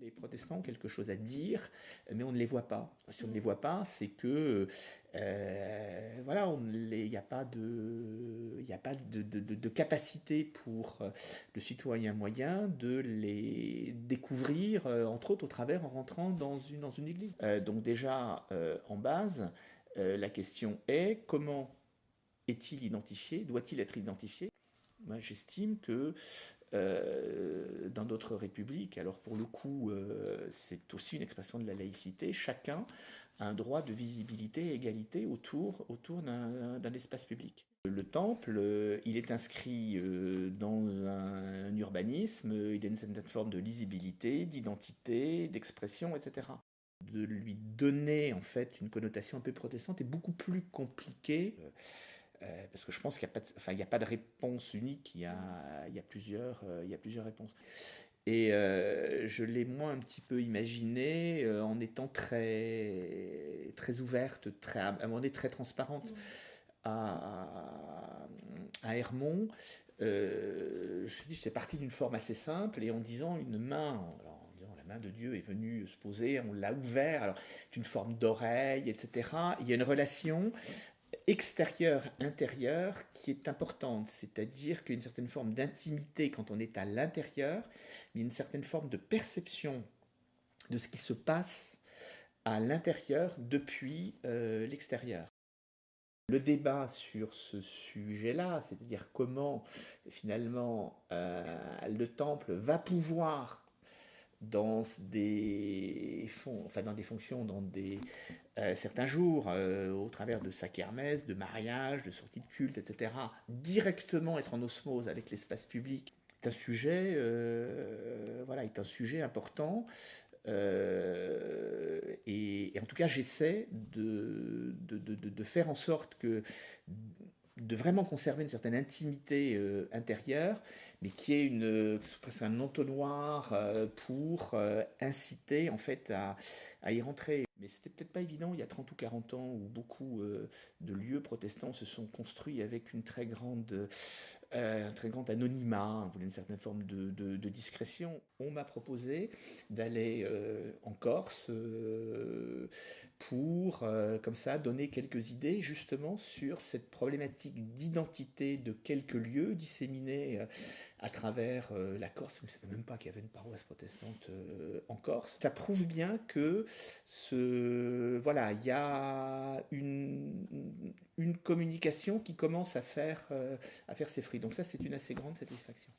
Les protestants ont quelque chose à dire, mais on ne les voit pas. Si on ne les voit pas, c'est que voilà, il n'y a pas de capacité pour le citoyen moyen de les découvrir, entre autres au travers en rentrant dans une église. Donc déjà, en base, la question est comment est-il identifié? Doit-il être identifié? Moi, j'estime que dans d'autres républiques, alors pour le coup, c'est aussi une expression de la laïcité, chacun a un droit de visibilité et égalité autour d'un espace public. Le temple, il est inscrit dans un urbanisme, il a une certaine forme de lisibilité, d'identité, d'expression, etc. De lui donner en fait une connotation un peu protestante est beaucoup plus compliqué. Parce que je pense qu'il n'y a, a pas de réponse unique, il y a plusieurs réponses. Et je l'ai moi un petit peu imaginé en étant très ouverte, à un moment donné très transparente à, à Hermont. J'étais parti d'une forme assez simple et en disant une main, alors, en disant, la main de Dieu est venue se poser, on l'a ouvert, alors c'est une forme d'oreille, etc. Il y a une relation extérieure-intérieure qui est importante, c'est-à-dire qu'il y a une certaine forme d'intimité quand on est à l'intérieur, mais une certaine forme de perception de ce qui se passe à l'intérieur depuis l'extérieur. Le débat sur ce sujet-là, c'est-à-dire comment finalement le temple va pouvoir dans des fonctions, certains jours, au travers de sa kermesse, de mariage, de sortie de culte, etc., directement être en osmose avec l'espace public, est un sujet, voilà, est un sujet important. Et en tout cas, j'essaie de faire en sorte de vraiment conserver une certaine intimité intérieure, mais qui est presque un entonnoir pour inciter en fait à y rentrer. Mais c'était peut-être pas évident il y a 30 ou 40 ans où beaucoup de lieux protestants se sont construits avec un très grand anonymat, une certaine forme de discrétion. On m'a proposé d'aller en Corse pour, comme ça, donner quelques idées justement sur cette problématique d'identité de quelques lieux disséminés à travers la Corse. Je ne savais même pas qu'il y avait une paroisse protestante en Corse. Ça prouve bien que voilà, il y a une communication qui commence à faire ses fruits. Donc ça, c'est une assez grande satisfaction.